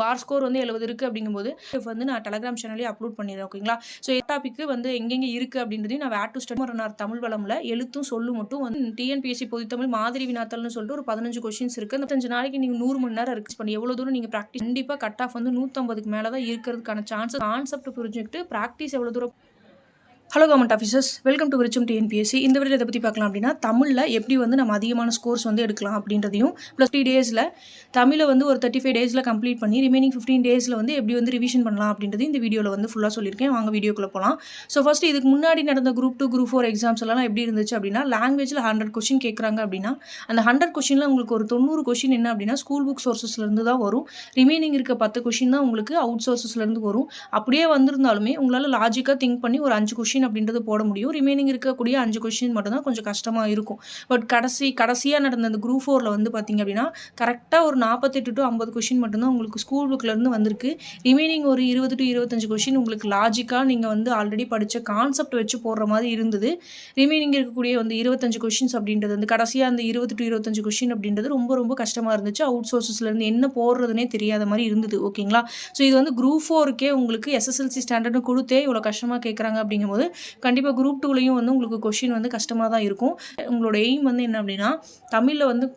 பார் score வந்து 70 இருக்குது அப்படிங்கும்போது வந்து நான் டெலகிராம் சேனலே அப்லோட் பண்ணிடுறேன். ஓகேங்களா? ஸோ டாபிக்கு வந்து எங்கெங்கே இருக்குது அப்படின்றதையும் நான் வேர் டு ஸ்டடி தமிழ் வளம்ல எழுத்தும் சொல்லு மட்டும் வந்து டிஎன்பிஎஸ்சி பொதுத்தமிழ் மாதிரி வினாத்தல்னு சொல்லிட்டு ஒரு 15 கொஸ்டின்ஸ் இருக்குது. அந்த 15 நாளைக்கு நீங்கள் 100 மணி நேரம் இருக்கு பண்ணி எவ்வளோ தூரம் நீங்கள் ப்ராக்டிஸ் கண்டிப்பாக கட் ஆஃப் வந்து 150க்கு மேலே தான் இருக்கிறதுக்கான சான்சஸ். கான்செப்ட் புரிஞ்சுக்கிட்டு ப்ராக்டிஸ் எவ்வளோ தூரம். Hello government officers, welcome to Virutcham TNPSC. இந்த வீடியோ இதை பற்றி பார்க்கலாம் அப்படின்னா தமிழில் எப்படி வந்து நம்ம அதிகமான ஸ்கோர்ஸ் வந்து எடுக்கலாம் அப்படின்றதையும் +3 டேஸில் தமிழை வந்து ஒரு 35 டேஸில் கம்ப்ளீட் பண்ணி ரிமைனிங் 15 டேஸில் வந்து எப்படி வந்து ரிவிஷன் பண்ணலாம் அப்படின்றது இந்த வீடியோவில் வந்து ஃபுல்லாக சொல்லியிருக்கேன். வாங்க வீடியோக்குள்ளே போகலாம். ஸோ ஃபஸ்ட்டு இதுக்கு முன்னாடி நடந்த குரூப் 2 குரூப் 4 எக்ஸாம்ஸ் எல்லாம் எப்படி இருந்துச்சு அப்படின்னா லாங்குவேஜில் 100 கொஸ்டின் கேட்குறாங்க அப்படின்னா அந்த 100 கொஸ்டினில் உங்களுக்கு ஒரு 90 கொஸ்டின் என்ன அப்படின்னா ஸ்கூல் புக் சோர்சஸ்லேருந்து தான் வரும். ரிமைனிங் இருக்க 10 கொஸ்டின் தான் உங்களுக்கு அவுட் சோர்சஸ்லேருந்து வரும். அப்படியே வந்திருந்தாலுமே உங்களால் லாஜிக்காக திங்க் பண்ணி ஒரு 5 கொஸ்டின் அப்படின்றது போட முடியும். ரிமைனிங் இருக்கக்கூடிய 5 கொஸ்டின் மட்டும் தான் கொஞ்சம் கஷ்டமாக இருக்கும். பட் கடைசியாக நடந்த அந்த குரூப் 4ல் வந்து பார்த்திங்க அப்படின்னா கரெக்டாக ஒரு 48 to 50 கொஸ்டின் மட்டும்தான் உங்களுக்கு ஸ்கூல் புக்லேருந்து வந்திருக்கு. ரிமைனிங் ஒரு 20 to 25 கொஸ்டின் உங்களுக்கு லாஜிக்காக நீங்கள் வந்து ஆல்ரெடி படித்த கான்செப்ட் வச்சு போடுற மாதிரி இருந்தது. ரிமைனிங் இருக்கக்கூடிய வந்து 25 கொஸ்டின்ஸ் அப்படின்றது வந்து கடைசியாக அந்த 20 to 25 கொஸ்டின் அப்படின்றது ரொம்ப ரொம்ப கஷ்டமாக இருந்துச்சு. அவுட் சோர்சஸ்லேருந்து என்ன போடுறதுனே தெரியாத மாதிரி இருந்தது. ஓகேங்களா? ஸோ இது வந்து குரூப் 4க்கே உங்களுக்கு எஸ்எஸ்எல்சி ஸ்டாண்டர்டு கொடுத்தே இவ்வளோ கஷ்டமாக கேட்குறாங்க அப்படிங்கும்போது கண்டிப்பாக குரூப் 2லையும் வந்து உங்களுக்கு கொஷின் வந்து கஷ்டமாக தான் இருக்கும். உங்களோட எய்ம் வந்து என்ன அப்படின்னா தமிழில் வந்து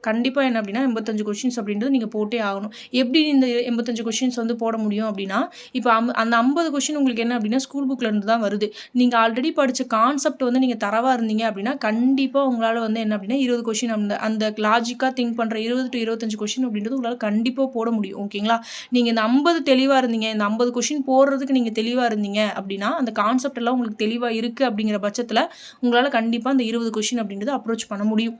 கண்டிப்பாக என்ன அப்படின்னா 85 கொஷின்ஸ் அப்படின்றது நீங்கள் போட்டே ஆகணும். எப்படி இந்த 85 கொஷின்ஸ் வந்து போட முடியும் அப்படின்னா இப்போ அந்த 50 கொஷின் உங்களுக்கு என்ன அப்படின்னா ஸ்கூல் புக்லேருந்து தான் வருது. நீங்கள் ஆல்ரெடி படித்த கான்செப்ட் வந்து நீங்கள் தரவாக இருந்தீங்க அப்படின்னா கண்டிப்பாக உங்களால் வந்து என்ன அப்படின்னா 20 கொஷின் அந்த லாஜிக்காக திங்க் பண்ணுற 20 to 25 கொஷின் அப்படின்றது உங்களால் கண்டிப்பாக போட முடியும். ஓகேங்களா? நீங்கள் இந்த 50 தெளிவாக இருந்தீங்க, இந்த 50 கொஷின் போடுறதுக்கு நீங்கள் தெளிவாக இருந்தீங்க அப்படின்னா அந்த கான்செப்ட் எல்லாம் உங்களுக்கு தெளிவாக இருக்குது அப்படிங்கிற பட்சத்தில் உங்களால் கண்டிப்பாக அந்த 20 கொஷின் அப்படின்றது அப்ரோச் பண்ண முடியும்.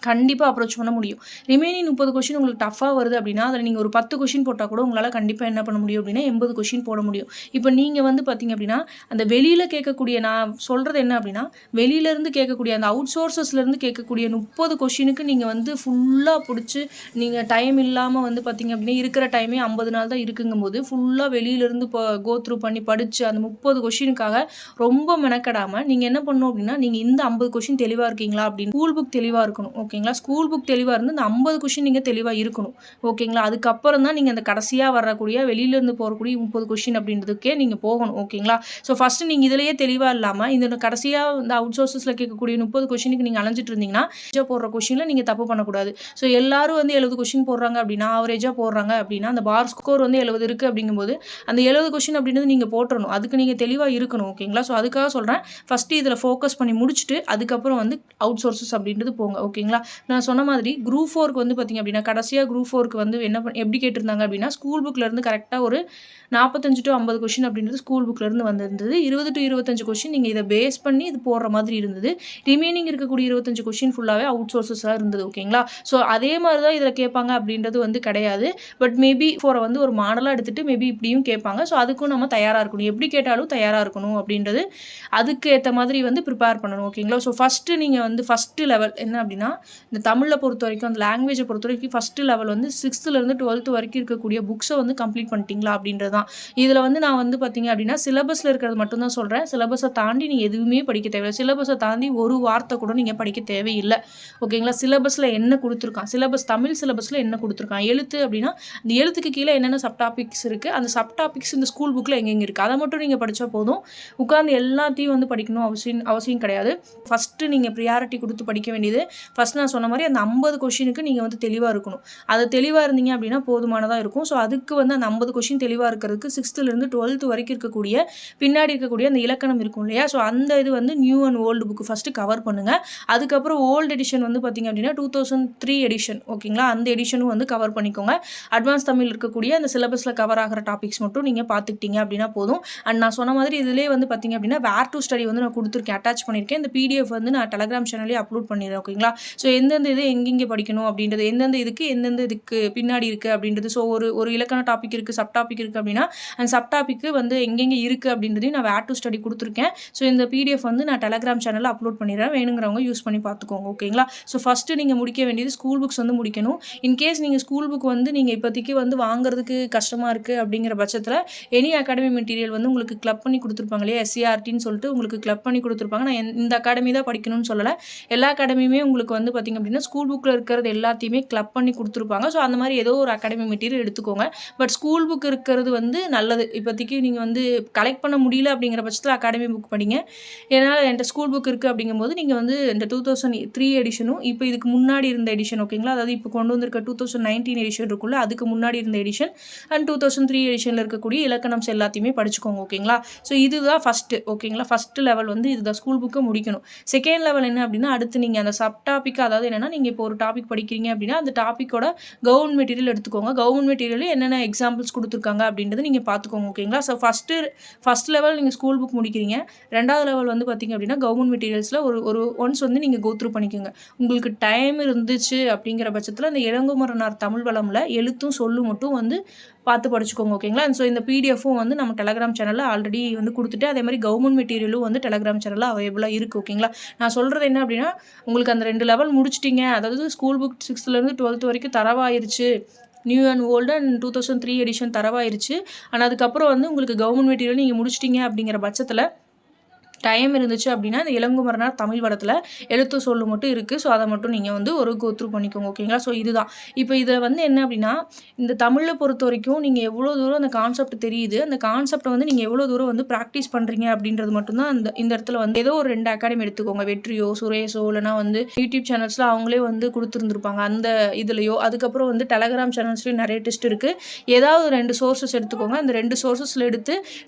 கண்டிப்பாக அப்ரோச் பண்ண முடியும். ரிமைனிங் 30 கொஷின் உங்களுக்கு டஃப்பாக வருது அப்படின்னா அதில் நீங்கள் ஒரு 10 கொஷின் போட்டால் கூட உங்களால் கண்டிப்பாக என்ன பண்ண முடியும் அப்படின்னா 80 கொஷின் போட முடியும். இப்போ நீங்கள் வந்து பார்த்தீங்க அப்படின்னா அந்த வெளியில் கேட்கக்கூடிய நான் சொல்கிறது என்ன அப்படின்னா வெளியிலேருந்து கேட்கக்கூடிய அந்த அவுட் சோர்சஸ்லேருந்து கேட்கக்கூடிய 30 கொஷினுக்கு நீங்கள் வந்து ஃபுல்லாக பிடிச்சி நீங்கள் டைம் இல்லாமல் வந்து பார்த்தீங்க அப்படின்னா இருக்கிற டைமே 50 நாள் தான் இருக்குங்கும் போது ஃபுல்லாக வெளியிலேருந்து இப்போ கோ த்ரூ பண்ணி படித்து அந்த 30 கொஷினுக்காக ரொம்ப மெனக்கடாமல் நீங்கள் என்ன பண்ணணும் அப்படின்னா நீங்கள் இந்த 50 கொஷின் தெளிவாக இருக்கீங்களா அப்படின்னு ஸ்கூல் புக் தெளிவாக இருக்கணும். ஓகேங்களா? ஸ்கூல் புக் தெளிவாக இருந்து இந்த 50 கொஷின் நீங்கள் தெளிவாக இருக்கணும். ஓகேங்களா? அதுக்கப்புறம் தான் நீங்கள் அந்த கடைசியாக வரக்கூடிய வெளியிலேருந்து போகக்கூடிய 30 கொஷின் அப்படின்றதுக்கே நீங்கள் போகணும். ஓகேங்களா? ஸோ ஃபஸ்ட்டு நீங்கள் இதிலேயே தெளிவாக இல்லாமல் இந்த கடைசியாக இந்த அவுட் சோர்சஸில் கேட்கக்கூடிய 30 கொஷினுக்கு நீங்கள் அலைஞ்சிட்டு இருந்தீங்கன்னா போடுற கொஷினில் நீங்கள் தப்பு பண்ணக்கூடாது. ஸோ எல்லாரும் வந்து 70 கொஷின் போடுறாங்க அப்படின்னா ஆவரேஜாக போடுறாங்க அப்படின்னா அந்த பார் ஸ்கோர் வந்து 70 இருக்குது அப்படிங்கும்போது அந்த 70 கொஷின் அப்படின்றது நீங்கள் போட்டுறணும். அதுக்கு நீங்கள் தெளிவாக இருக்கணும். ஓகேங்களா? ஸோ அதுக்காக சொல்கிறேன் ஃபஸ்ட்டு இதில் ஃபோக்கஸ் பண்ணி முடிச்சுட்டு அதுக்கப்புறம் வந்து அவுட் சோர்சஸ் அப்படின்றது போங்க. ஓகேங்களா? நான் சொன்ன மாதிரி குரூப் 4க்கு வந்து பார்த்திங்க அப்படின்னா கடைசியாக குரூப் 4க்கு வந்து எப்படி கேட்டிருந்தாங்க அப்படின்னா ஸ்கூல் புக்லேருந்து கரெக்டாக ஒரு 45 to 50 கொஷின் அப்படின்றது ஸ்கூல் புக்லேருந்து வந்திருந்தது. 20 to 25 கொஷின் நீங்கள் இதை பேஸ் பண்ணி இது போடுற மாதிரி இருந்தது. ரிமைனிங் இருக்கக்கூடிய 25 கொஷின் ஃபுல்லாகவே அவுட் சோர்சஸாக இருந்தது. ஓகேங்களா? ஸோ அதே மாதிரி தான் இதில் கேட்பாங்க அப்படின்றது வந்து கிடையாது. பட் மேபி 4 வந்து ஒரு மாடலாக எடுத்துகிட்டு மேபி இப்படியும் கேட்பாங்க. ஸோ அதுக்கும் நம்ம தயாராக இருக்கணும். எப்படி கேட்டாலும் தயாராக இருக்கணும் அப்படின்றது அதுக்கு ஏற்ற மாதிரி வந்து ப்ரிப்பேர் பண்ணணும். ஓகேங்களா? ஸோ ஃபஸ்ட்டு நீங்கள் வந்து ஃபஸ்ட்டு லெவல் என்ன அப்படின்னா இந்த தமிழில் பொறுத்த வரைக்கும் அந்த லாங்குவேஜை பொறுத்த வரைக்கும் ஃபஸ்ட்டு லெவல் வந்து 6th-லேருந்து 12th வரைக்கும் இருக்கக்கூடிய புக்ஸை வந்து கம்ப்ளீட் பண்ணிட்டீங்களா அப்படின்றது தான். இதில் வந்து நான் வந்து பார்த்தீங்க அப்படின்னா சிலபஸில் இருக்கிறது மட்டும்தான் சொல்கிறேன். சிலபஸை தாண்டி நீங்கள் எதுவுமே படிக்க தேவையில்லை. சிலபஸை தாண்டி ஒரு வார்த்தை கூட நீங்கள் படிக்க தேவையில்லை. ஓகேங்களா? சிலபஸில் என்ன கொடுத்துருக்கான், தமிழ் சிலபஸில் என்ன கொடுத்துருக்கான், எழுத்து அப்படின்னா அந்த எழுத்துக்கு கீழே என்னென்ன சப் டாபிக்ஸ் இருக்குது, அந்த சப் டாபிக்ஸ் இந்த ஸ்கூல் புக்கில் எங்கெங்கே இருக்குது அதை மட்டும் நீங்கள் படித்தா போதும். உட்காந்து எல்லாத்தையும் வந்து படிக்கணும் அவசியம் கிடையாது. ஃபஸ்ட்டு நீங்கள் ப்ரியாரிட்டி கொடுத்து படிக்க வேண்டியது ஃபஸ்ட் நான் சொன்ன மாதிரி அந்த 50 கொஷினுக்கு நீங்கள் வந்து தெளிவாக இருக்கணும். அது தெளிவாக இருந்தீங்க அப்படின்னா போதுமானதாக இருக்கும். ஸோ அதுக்கு வந்து அந்த 50 கொஷின் தெளிவாக இருக்கிறதுக்கு 6th-லேருந்து 12th வரைக்கும் இருக்கக்கூடிய பின்னாடி இருக்கக்கூடிய அந்த இலக்கணம் இருக்கும் இல்லையா? ஸோ அந்த இது வந்து new and old book first cover பண்ணுங்கள். அதுக்கப்புறம் ஓல்டு எடிஷன் வந்து பார்த்திங்க அப்படின்னா 2003 எடிஷன். ஓகேங்களா? அந்த எடிஷனும் வந்து கவர் பண்ணிக்கோங்க. அட்வான்ஸ் தமிழ் இருக்கக்கூடிய அந்த சிலபஸில் கவர் ஆகிற டாபிக்ஸ் மட்டும் நீங்கள் பார்த்துக்கிட்டீங்க அப்படின்னா போதும். அண்ட் நான் சொன்ன மாதிரி இதிலே வந்து பார்த்திங்க அப்படின்னா வேர் டு ஸ்டடி வந்து நான் கொடுத்துருக்கேன், அட்டாச் பண்ணியிருக்கேன். இந்த PDF வந்து நான் டெலகிராம் சேனலே அப்லோட் பண்ணிடுறேன். ஓகேங்களா? ஸோ எந்தெந்த இது எங்கெங்கே படிக்கணும் அப்படின்றது, எந்தெந்த இதுக்கு பின்னாடி இருக்குது அப்படின்றது. ஸோ ஒரு இலக்கண டாபிக் இருக்குது, சப் டாபிக் இருக்குது அப்படின்னா அந்த சப் டாபிக்கு வந்து எங்கெங்கே இருக்குது அப்படின்றதையும் நான் வேர் டு ஸ்டடி கொடுத்துருக்கேன். ஸோ இந்த PDF வந்து நான் டெலகிராம் சேனலில் அப்லோட் பண்ணிடுறேன். வேணுங்கிறவங்க யூஸ் பண்ணி பார்த்துக்கோங்க. ஓகேங்களா? ஸோ ஃபஸ்ட்டு நீங்கள் முடிக்க வேண்டியது ஸ்கூல் புக்ஸ் வந்து முடிக்கணும். இன்கேஸ் நீங்கள் ஸ்கூல் புக் வந்து நீங்கள் இப்போதைக்கு வந்து வாங்குறதுக்கு கஷ்டமாக இருக்குது அப்படிங்கிற பட்சத்தில் எனி அகாடமி மெட்டீரியல் வந்து உங்களுக்கு கிளப் பண்ணி கொடுத்துருப்பாங்க இல்லையா? SCRTன்னு சொல்லிட்டு உங்களுக்கு கிளப் பண்ணி கொடுத்துருப்பாங்க. நான் இந்த அகாடமி தான் படிக்கணும்னு சொல்லலை. எல்லா அகாடமியுமே உங்களுக்கு வந்து பார்த்திங்க அப்படின்னா ஸ்கூல் புக்கில் இருக்கிறது எல்லாத்தையுமே கிளப் பண்ணி கொடுத்துருப்பாங்க. ஸோ அந்த மாதிரி ஏதோ ஒரு அகாடமி மெட்டீரியல் எடுத்துக்கோங்க. பட் ஸ்கூல் புக் இருக்கிறது வந்து நல்லது. இப்போதைக்கு நீங்கள் வந்து கலெக்ட் பண்ண முடியல அப்படிங்கிற பட்சத்தில் அகாடமி புக் படிங்க. ஏன்னா என்கிட்ட ஸ்கூல் புக் இருக்குது அப்படிங்கும்போது நீங்கள் வந்து இந்த 2003 எடிஷனும் இப்போ இதுக்கு முன்னாடி இருந்த எடிஷன் ஓகேங்களா, அதாவது இப்போ கொண்டு வந்திருக்க 2019 எடிஷன் இருக்குல்ல, அதுக்கு முன்னாடி இருந்த எடிஷன் அண்ட் 2003 எடிஷனில் இருக்கக்கூடிய இலக்கணம்ஸ் எல்லாத்தையுமே படிச்சுக்கோங்க ஓகேங்களா. ஸோ இதுதான் ஃபஸ்ட்டு ஓகேங்களா. ஃபஸ்ட்டு லெவல் வந்து இதுதான், ஸ்கூல் புக்கை முடிக்கணும். செகண்ட் லெவல் என்ன அப்படின்னா அடுத்து நீங்கள் அந்த சப் டாபிக், அதாவது என்னென்னா நீங்கள் இப்போ ஒரு டாபிக் படிக்கிறீங்க அப்படின்னா அந்த டாப்பிக்கோட கவர்மெண்ட் மெட்டீரியல் எடுத்துக்கோங்க. கவர்மெண்ட் மெட்டீரியல் என்னென்ன எக்ஸாம்பிள்ஸ் கொடுத்துருக்காங்க அப்படின்றத நீங்கள் பார்த்துக்கோங்க ஓகேங்களா. ஸோ ஃபஸ்ட் லெவல் நீங்கள் ஸ்கூல் புக் முடிக்கிறீங்க. ரெண்டாவது லெவல் வந்து பார்த்திங்க அப்படின்னா கவர்மெண்ட் மெட்டீரியல்ஸில் ஒரு ஒன்ஸ் வந்து நீங்கள் கோத்ரூ பண்ணிக்கோங்க. உங்களுக்கு டைம் இருந்துச்சு அப்படிங்கிற பட்சத்தில் அந்த இளங்குமரனார் தமிழ் வளமில் எழுத்தும் சொல்லும் மட்டும் வந்து பார்த்து படிச்சுக்கோங்க ஓகேங்களா. ஸோ இந்த பிடிஎஃப்பும் வந்து நம்ம டெலகிராம் சேனலில் ஆல்ரெடி வந்து கொடுத்துட்டு, அதே மாதிரி கவர்மெண்ட் மெட்டீரியலும் வந்து டெலகிராம் சேனலில் அவைலபிளாக இருக்குது ஓகேங்களா. நான் சொல்கிறது என்ன அப்படின்னா உங்களுக்கு அந்த 2 லெவல் முடிச்சிட்டிங்க, அதாவது ஸ்கூல் புக் 6th-லேருந்து 12th வரைக்கும் தரவாயிருச்சு, new and old and 2003 edition தரவாயிருச்சு. ஆனால் அதுக்கப்புறம் வந்து உங்களுக்கு கவர்மெண்ட் மெட்டீரியல் நீங்கள் முடிச்சிட்டிங்க அப்படிங்கிற பட்சத்தில் டைம் இருந்துச்சு அப்படின்னா இந்த இளங்குமரனார் தமிழ் வளத்தில் எழுத்து சொல்லு மட்டும் இருக்குது. ஸோ அதை மட்டும் நீங்கள் வந்து ஒரு கோத்ரூ பண்ணிக்கோங்க ஓகேங்களா. ஸோ இதுதான் இப்போ இதை வந்து என்ன அப்படின்னா இந்த தமிழை பொறுத்த வரைக்கும் நீங்கள் எவ்வளோ தூரம் அந்த கான்செப்ட் தெரியுது, அந்த கான்செப்டை வந்து நீங்கள் எவ்வளோ தூரம் வந்து ப்ராக்டிஸ் பண்ணுறீங்க அப்படின்றது மட்டும்தான் இந்த இடத்துல வந்து ஏதோ ஒரு 2 அகாடமி எடுத்துக்கோங்க. வெற்றியோ சுரேஷோ இல்லைனா வந்து யூடியூப் சேனல்ஸில் அவங்களே வந்து கொடுத்துருந்துருப்பாங்க அந்த இதுலையோ. அதுக்கப்புறம் வந்து டெலகிராம் சேனல்ஸ்லேயும் நிறைய டெஸ்ட் இருக்குது. ஏதாவது 2 சோர்ஸஸ் எடுத்துக்கோங்க. அந்த 2 சோர்ஸஸில் எடுத்து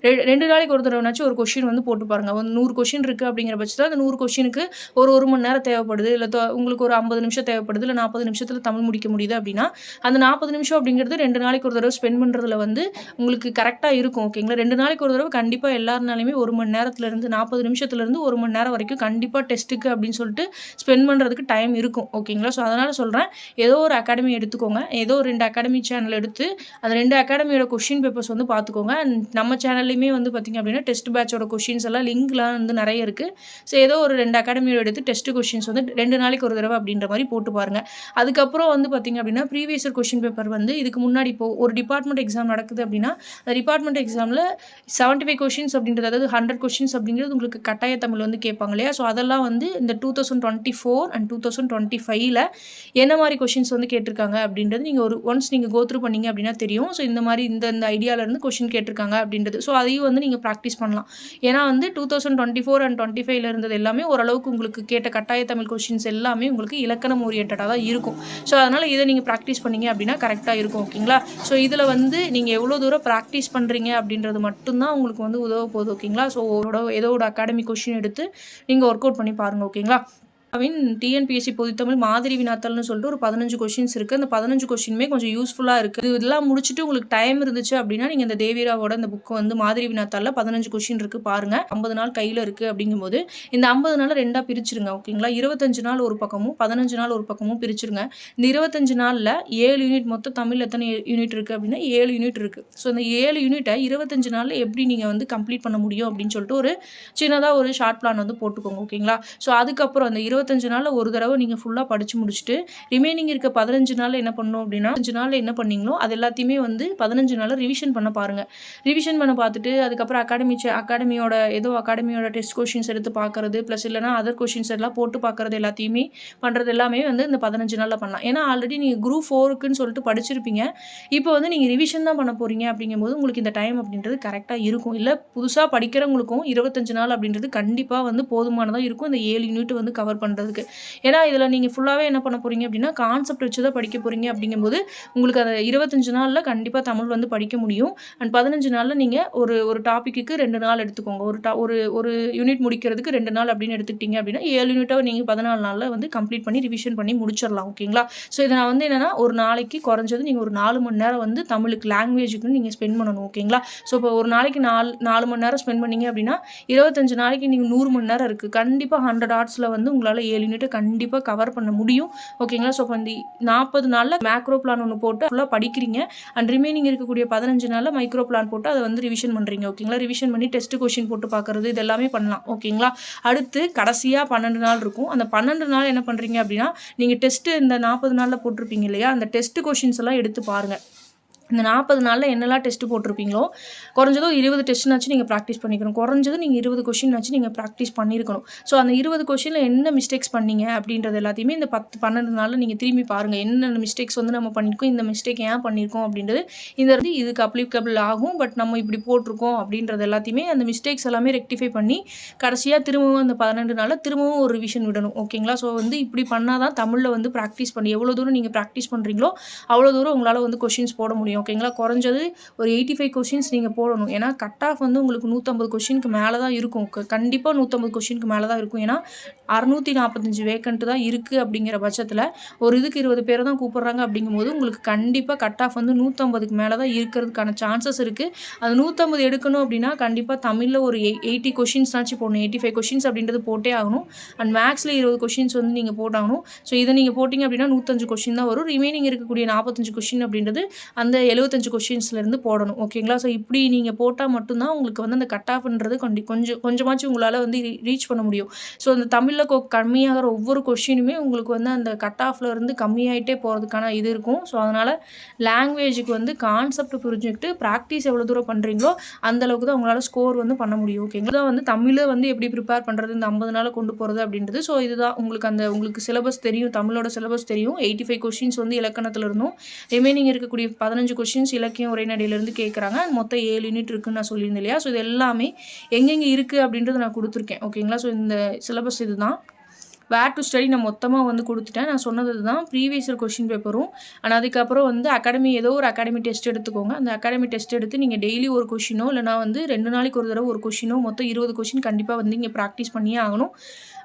2 நாளைக்கு ஒரு தடவைனாச்சும் ஒரு கொஷின் வந்து போட்டு பாருங்கள். 100 கொஷின் இருக்குது அப்படிங்கிற பட்சத்தில் அந்த 100 கொஷினுக்கு ஒரு மணி நேரம் தேவைப்படுது, இல்லை உங்களுக்கு ஒரு 50 நிமிஷம் தேவைப்படுது, இல்லை 40 நிமிஷத்தில் தமிழ் முடிக்க முடியுது அப்படின்னா அந்த 40 நிமிஷம் அப்படிங்கிறது 2 நாளைக்கு ஒரு தடவை ஸ்பெண்ட் பண்ணுறதுல வந்து உங்களுக்கு கரெக்டாக இருக்கும் ஓகேங்களா. 2 நாளைக்கு ஒரு தடவை கண்டிப்பாக எல்லாருனாலுமே 1 மணி நேரத்துலேருந்து 40 நிமிஷத்துலேருந்து 1 மணி நேரம் வரைக்கும் கண்டிப்பாக டெஸ்ட்டுக்கு அப்படின்னு சொல்லிட்டு ஸ்பெண்ட் பண்ணுறதுக்கு டைம் இருக்கும் ஓகேங்களா. ஸோ அதனால் சொல்கிறேன், ஏதோ ஒரு அகாடமி எடுத்துக்கோங்க. ஏதோ ஒரு 2 அகாடமி சேனல் எடுத்து அந்த 2 அகாடமியோட கொஷின் பேப்பர்ஸ் வந்து பார்த்துக்கோங்க. நம்ம சேனல்லையுமே வந்து பார்த்திங்க அப்படின்னா டெஸ்ட் பேட்சோட கொஷின்ஸ் எல்லாம் லிங்க்லாம் வந்து நிறைய இருக்குது. ஸோ ஏதோ ஒரு 2 அகாடமியோட எடுத்து டெஸ்ட் கொஷின்ஸ் வந்து 2 நாளைக்கு ஒரு தடவை அப்படின்ற மாதிரி போட்டு பாருங்கள். அதுக்கப்புறம் வந்து பார்த்திங்க அப்படின்னா ப்ரீவியஸ் இயர் கொஷின் பேப்பர் வந்து இதுக்கு முன்னாடி இப்போது ஒரு டிபார்ட்மெண்ட் எக்ஸாம் நடக்குது அப்படின்னா அந்த டிபார்ட்மெண்ட் எக்ஸாமில் 75 கொஷின்ஸ் அப்படின்றது, அதாவது 100 கொஷின்ஸ் அப்படிங்கிறது உங்களுக்கு கட்டாய தமிழ் வந்து கேட்பாங்க இல்லையா. ஸோ அதெல்லாம் வந்து இந்த 2024 அண்ட் 2025 என்ன மாதிரி கொஷின்ஸ் வந்து கேட்டிருக்காங்க அப்படின்றது நீங்கள் ஒன்ஸ் நீங்கள் கோத்ரூ பண்ணிங்க அப்படின்னா தெரியும். ஸோ இந்த மாதிரி இந்த ஐடியாவிலேருந்து கொஷின் கேட்டிருக்காங்க அப்படின்றது. ஸோ அதையும் வந்து நீங்கள் ப்ராக்டிஸ் பண்ணலாம். ஏன்னா வந்து 2024 அண்ட் 25 இருந்தது எல்லாமே ஓரளவுக்கு உங்களுக்கு கேட்ட கட்டாய தமிழ் கொஷின்ஸ் எல்லாமே உங்களுக்கு இலக்கணம் ஓரியன்டாக தான் இருக்கும். ஸோ அதனால் இதை நீங்கள் ப்ராக்டிஸ் பண்ணிங்க அப்படின்னா கரெக்டாக இருக்கும் ஓகேங்களா. ஸோ இதில் வந்து நீங்கள் எவ்வளோ தூரம் ப்ராக்டிஸ் பண்ணுறீங்க அப்படின்றது மட்டும்தான் உங்களுக்கு வந்து உதவ போகுது ஓகேங்களா. ஸோ ஏதோ ஒரு அகாடமி கொஷின் எடுத்து நீங்கள் ஒர்க் அவுட் பண்ணி பாருங்கள் ஓகேங்களா. டிஎன்பிஎஸ்சி பொதுத்தமிழ் மாதிரி வினாத்தாள்னு சொல்லிட்டு ஒரு 15 கொஷின்ஸ் இருக்குது. அந்த 15 கொஷினுமே கொஞ்சம் யூஸ்ஃபுல்லாக இருக்குது. இதெல்லாம் முடிச்சுட்டு உங்களுக்கு டைம் இருந்துச்சு அப்படின்னா நீங்கள் இந்த தேவிராவோட இந்த புக்கு வந்து மாதிரி வினாத்தாளில் 15 கொஷின் இருக்குது பாருங்கள். 50 நாள் கையில் இருக்குது அப்படிங்கும்போது இந்த 50 நாள் 2ஆக பிரிச்சுருங்க ஓகேங்களா. 25 நாள் ஒரு பக்கமும் 15 நாள் ஒரு பக்கமும் பிரிச்சுருங்க. இந்த 25 நாளில் 7 யூனிட், மொத்தம் தமிழ் எத்தனை யூனிட் இருக்குது அப்படின்னா 7 யூனிட் இருக்குது. ஸோ இந்த 7 யூனிட்டை 25 நாளில் எப்படி நீங்கள் வந்து கம்ப்ளீட் பண்ண முடியும் அப்படின்னு சொல்லிட்டு ஒரு சின்னதாக ஒரு ஷார்ட் பிளான் வந்து போட்டுக்கோங்க ஓகேங்களா. ஸோ அதுக்கப்புறம் அந்த 25 நாளில் ஒரு தடவை நீங்கள் ஃபுல்லாக படித்து முடிச்சுட்டு ரிமைனிங் இருக்க 15 நாளில் என்ன பண்ணணும் அப்படின்னா 5 நாளில் என்ன பண்ணீங்களோ அது எல்லாத்தையுமே வந்து 15 நாளில் ரிவிஷன் பண்ண பாருங்கள். ரிவிஷன் பண்ண பார்த்துட்டு அதுக்கப்புறம் அகாடமியோட டெஸ்ட் கொஷின்ஸ் எடுத்து பார்க்குறது, ப்ளஸ் இல்லைனா அதர் கொஷின்ஸ் எல்லாம் போட்டு பார்க்குறது, எல்லாத்தையுமே பண்ணுறது எல்லாமே வந்து இந்த 15 நாளில் பண்ணலாம். ஏன்னா ஆல்ரெடி நீங்கள் குரூப் 4க்குன்னு சொல்லிட்டு படிச்சிருப்பீங்க. இப்போ வந்து நீங்கள் ரிவிஷன் தான் பண்ண போகிறீங்க அப்படிங்கும்போது உங்களுக்கு இந்த டைம் அப்படின்றது கரெக்டாக இருக்கும். இல்லை புதுசாக படிக்கிறவங்களுக்கும் 25 நாள் அப்படின்றது கண்டிப்பாக வந்து போதுமானதாக இருக்கும் இந்த 7 யூனிட் வந்து கவர் பண்ணுறதுக்கு. ஏன்னா இதில் நீங்கள் ஃபுல்லாகவே என்ன பண்ண போகிறீங்க அப்படின்னா கான்செப்ட் வச்சு தான் படிக்க போகிறீங்க அப்படிங்கும்போது உங்களுக்கு அந்த 25 நாளில் கண்டிப்பாக தமிழ் வந்து படிக்க முடியும். அண்ட் 15 நாளில் நீங்கள் ஒரு டாப்பிக்கு 2 நாள் எடுத்துக்கோங்க. ஒரு யூனிட் முடிக்கிறதுக்கு 2 நாள் அப்படின்னு எடுத்துக்கிட்டீங்க அப்படின்னா 7 யூனிட்டாக நீங்கள் 14 நாளில் வந்து கம்ப்ளீட் பண்ணி ரிவிஷன் பண்ணி முடிச்சிடலாம் ஓகேங்களா. ஸோ இதை நான் வந்து என்னென்னா ஒரு நாளைக்கு குறைஞ்சது நீங்கள் ஒரு 4 மணி நேரம் வந்து தமிழுக்கு லாங்குவேஜுக்குன்னு நீங்கள் ஸ்பெண்ட் பண்ணணும் ஓகேங்களா. ஸோ இப்போ ஒரு நாளைக்கு 4 மணி நேரம் ஸ்பெண்ட் பண்ணிங்க அப்படின்னா 25 நாளைக்கு நீங்கள் 100 மணி நேரம் இருக்குது. கண்டிப்பாக 100 ஹார்ஸில் வந்து உங்களால் 7 யூனிட்டை கண்டிப்பாக கவர் பண்ண முடியும் ஓகேங்களா. ஸோ இப்போ இந்த 40 நாளில் மேக்ரோ பிளான் ஒன்று போட்டு ஃபுல்லாக படிக்கிறீங்க. அண்ட் ரிமைனிங் இருக்கக்கூடிய 15 நாளில் மைக்ரோ பிளான் போட்டு அதை வந்து ரிவிஷன் பண்ணுறீங்க ஓகேங்களா. ரிவிஷன் பண்ணி டெஸ்ட் கொஷின் போட்டு பார்க்குறது இது எல்லாமே பண்ணலாம் ஓகேங்களா. அடுத்து கடைசியாக 12 நாள் இருக்கும். அந்த 12 நாள் என்ன பண்ணுறீங்க அப்படின்னா நீங்கள் டெஸ்ட்டு இந்த 40 நாளில் போட்டிருப்பீங்க இல்லையா, அந்த டெஸ்ட் கொஷின்ஸ் எல்லாம் எடுத்து பாருங்கள். இந்த 40 நாளில் என்னெல்லாம் டெஸ்ட்டு போட்டிருப்பீங்களோ குறைஞ்சது 20 டெஸ்ட்னாச்சும் நீங்கள் ப்ராக்டிஸ் பண்ணிக்கணும். குறைஞ்சது நீங்கள் 20 கொஷின்னாச்சும் நீங்கள் ப்ராக்டிஸ் பண்ணியிருக்கணும். ஸோ அந்த 20 கொஷினில் என்ன மிஸ்டேக்ஸ் பண்ணீங்க அப்படின்றது எல்லாத்தையுமே இந்த 10-12 நாளில் நீங்கள் திரும்பி பாருங்கள். என்னென்ன மிஸ்டேக்ஸ் வந்து நம்ம பண்ணியிருக்கோம், இந்த மிஸ்டேக் ஏன் பண்ணியிருக்கோம் அப்படின்றது இந்த இதுக்கு அப்ளிகபிள் ஆகும். பட் நம்ம இப்படி போட்டிருக்கோம் அப்படின்றது எல்லாத்தையுமே அந்த மிஸ்டேக்ஸ் எல்லாமே ரெக்டிஃபை பண்ணி கடைசியாக திரும்பவும் அந்த 12 நாளில் திரும்பவும் ஒரு ரிவிஷன் விடணும். ஓகேங்களா? ஸோ வந்து இப்படி பண்ணால் தான் தமிழில் வந்து ப்ராக்டிஸ் பண்ணி எவ்வளோ தூரம் நீங்கள் ப்ராக்டிஸ் பண்ணுறீங்களோ அவ்வளோ தூரம் உங்களால் வந்து கொஷின்ஸ் போட முடியும். ஓகேங்களா? குறைஞ்சது ஒரு 85 கொஷின்ஸ் நீங்கள் போடணும். ஏன்னா கட் ஆஃப் வந்து உங்களுக்கு 150 கொஷினுக்கு மேலே தான் இருக்கும். கண்டிப்பாக 150 கொஷினுக்கு மேலே தான் இருக்கும். ஏன்னா 645 வேக்கன்ட்டு தான் இருக்குது. அப்படிங்கிற பட்சத்தில் ஒரு இதுக்கு 20 பேரை தான் கூப்பிட்றாங்க. அப்படிங்கும்போது உங்களுக்கு கண்டிப்பாக கட் ஆஃப் வந்து 150க்கு மேலே தான் இருக்கிறதுக்கான சான்சஸ் இருக்குது. அது 150 எடுக்கணும் அப்படின்னா கண்டிப்பாக தமிழில் ஒரு 80 கொஷின்ஸ்னாச்சும் போடணும். 85 கொஷின்ஸ் அப்படின்றது போட்டே ஆகணும். அண்ட் மேக்ஸில் 20 கொஷின்ஸ் வந்து நீங்கள் போட்டாகணும். ஸோ இதை நீங்கள் போட்டிங்க அப்படின்னா 105 கொஷின் தான் வரும். ரிமைனிங் இருக்கக்கூடிய 45 கொஷின் அப்படின்றது அந்த 75 கொஷின்ஸ்லேருந்து போடணும். ஓகேங்களா? ஸோ இப்படி நீங்கள் போட்டால் மட்டும்தான் உங்களுக்கு வந்து அந்த கட் ஆஃப்ன்றது கொஞ்சமாச்சும் உங்களால் வந்து ரீச் பண்ண முடியும். ஸோ அந்த தமிழில் கம்மியாகிற ஒவ்வொரு கொஷினுமே உங்களுக்கு வந்து அந்த கட் ஆஃபில் இருந்து கம்மியாகிட்டே போகிறதுக்கான இது இருக்கும். ஸோ அதனால் லாங்குவேஜுக்கு வந்து கான்செப்ட் புரிஞ்சுக்கிட்டு ப்ராக்டிஸ் எவ்வளோ தூரம் பண்ணுறீங்களோ அந்தளவுக்கு தான் உங்களால் ஸ்கோர் வந்து பண்ண முடியும். ஓகேங்களா? தான் வந்து தமிழை வந்து எப்படி ப்ரிப்பேர் பண்ணுறது, இந்த 50 நாளில் கொண்டு போகிறது அப்படின்றது. ஸோ இதுதான் உங்களுக்கு சிலபஸ் தெரியும், தமிழோட சிலபஸ் தெரியும். 85 கொஷின்ஸ் வந்து இலக்கணத்தில் இருந்தும் ரிமைனிங் இருக்கக்கூடிய 15 கொஷின்ஸ் இலக்கியம் உரைநடையிலேருந்து கேட்குறாங்க. மொத்தம் 7 யூனிட் இருக்குன்னு நான் சொல்லியிருந்தேன் இல்லையா? ஸோ இது எல்லாமே எங்கெங்கே இருக்குது அப்படின்றது நான் கொடுத்துருக்கேன். ஓகேங்களா? ஸோ இந்த சிலபஸ் இதுதான். வேர் டு ஸ்டடி நான் மொத்தமாக வந்து கொடுத்துட்டேன். நான் சொன்னது தான் ப்ரீவியஸ் இயர் கொஷின் பேப்பரும். ஆனால் அதுக்கப்புறம் வந்து ஏதோ ஒரு அகாடமி டெஸ்ட் எடுத்துக்கோங்க. அந்த அகாடமி டெஸ்ட் எடுத்து நீங்கள் டெய்லி ஒரு கொஷினோ இல்லைனா வந்து 2 நாளைக்கு ஒரு தடவை ஒரு கொஷினோ மொத்தம் 20 கொஷின் கண்டிப்பாக வந்து இங்கே ப்ராக்டிஸ் பண்ணியே ஆகணும்.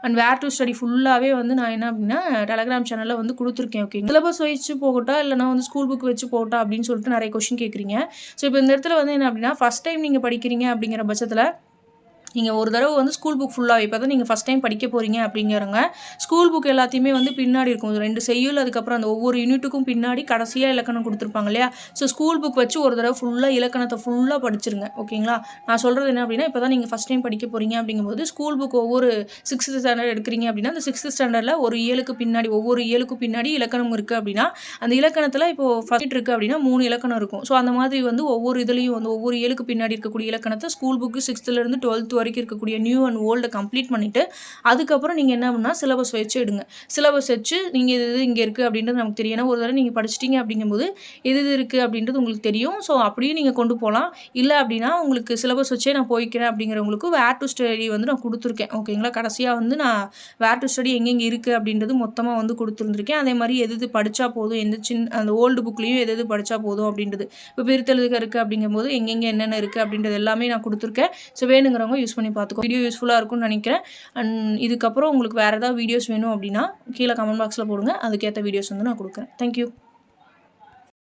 அண்ட் வேர் டு ஸ்டடி ஃபுல்லாகவே வந்து நான் என்ன அப்படின்னா டெலகிராம் சேனலில் வந்து கொடுத்துருக்கேன். ஓகேங்க? சிலபஸ் வச்சு போகட்டா இல்லைனா வந்து ஸ்கூல் புக் வச்சு போகட்டா அப்படின்னு சொல்லிட்டு நிறைய கொஷின் கேட்குறீங்க. ஸோ இப்போ இந்த இடத்துல வந்து என்ன அப்படின்னா ஃபஸ்ட் டைம் நீங்கள் படிக்கிறீங்க அப்படிங்கிற பட்சத்தில் நீங்கள் ஒரு தடவை வந்து ஸ்கூல் புக் ஃபுல்லாக இப்போ தான் நீங்கள் ஃபஸ்ட் டைம் படிக்க போகிறீங்க அப்படிங்கிறவங்க ஸ்கூல் புக் எல்லாத்தையுமே வந்து பின்னாடி இருக்கும். 2 செய்யுள் அதுக்கப்புறம் அந்த ஒவ்வொரு யூனிட்டுக்கும் பின்னாடி கடைசியாக இலக்கணம் கொடுத்துருப்பாங்க இல்லையா? ஸோ ஸ்கூல் புக் வச்சு ஒரு தடவை ஃபுல்லாக இலக்கணத்தை ஃபுல்லாக படிச்சிருங்க. ஓகேங்களா? நான் சொல்கிறது என்ன அப்படின்னா இப்போ தான் நீங்கள் ஃபஸ்ட் டைம் படிக்க போகிறீங்க அப்படிங்கும்போது ஸ்கூல் புக் ஒவ்வொரு 6th ஸ்டாண்டர்ட் எடுக்கிறீங்க அப்படின்னா அந்த 6th ஸ்டாண்டர்டில் ஒவ்வொரு இயலுக்கு பின்னாடி இலக்கணம் இருக்குது அப்படின்னா அந்த இலக்கணத்தில் இப்போது ஃபஸ்ட் இருக்குது அப்படின்னா 3 இலக்கணம் இருக்கும். ஸோ அந்த மாதிரி வந்து ஒவ்வொரு இதுலேயும் வந்து ஒவ்வொரு இயலுக்கு பின்னாடி இருக்கக்கூடிய இலக்கணத்தை ஸ்கூல் புக்கு 6th-லேருந்து 12th வரைக்கும் இருக்கக்கூடிய நியூ அண்ட் ஓல்டை கம்ப்ளீட் பண்ணிவிட்டு அதுக்கப்புறம் நீங்கள் என்ன பண்ணால் சிலபஸ் வச்சு எடுங்க. சிலபஸ் வச்சு நீங்கள் இது இங்கே இருக்குது அப்படின்றது நமக்கு தெரியும். ஏன்னா ஒரு தடவை நீங்கள் படிச்சிட்டிங்க அப்படிங்கும்போது இது இருக்குது அப்படின்றது உங்களுக்கு தெரியும். ஸோ அப்படியும் நீங்கள் கொண்டு போகலாம். இல்லை அப்படின்னா உங்களுக்கு சிலபஸ் வச்சே நான் போய்க்கிறேன் அப்படிங்கிறவங்களுக்கு வேர் டு ஸ்டடி வந்து நான் கொடுத்துருக்கேன். ஓகேங்களா? கடைசியாக வந்து நான் வேர் டு ஸ்டடி எங்கெங்கே இருக்குது அப்படின்றது மொத்தமாக வந்து கொடுத்துருந்துருக்கேன். அதே மாதிரி எது படித்தா போதும், அந்த ஓல்டு புக்லேயும் எது படித்தா போதும் அப்படின்றது. இப்போ பிரித்தெழுதுக இருக்குது அப்படிங்கும்போது எங்கெங்கே என்னென்ன இருக்குது அப்படின்றது எல்லாமே நான் கொடுத்துருக்கேன். ஸோ வேணுங்கிறவங்க யூஸ் பண்ணி பார்த்துக்கோ. வீடியோ யூஸ்ஃபுல்லாக இருக்கும்னு நினைக்கிறேன். அண்ட் இதுக்கப்புறம் உங்களுக்கு வேறு ஏதாவது வீடியோஸ் வேணும் அப்படின்னா கீழே கமெண்ட் பாக்ஸில் போடுங்க. அதுக்கேற்ற வீடியோஸ் வந்து நான் கொடுக்குறேன். தேங்க்யூ.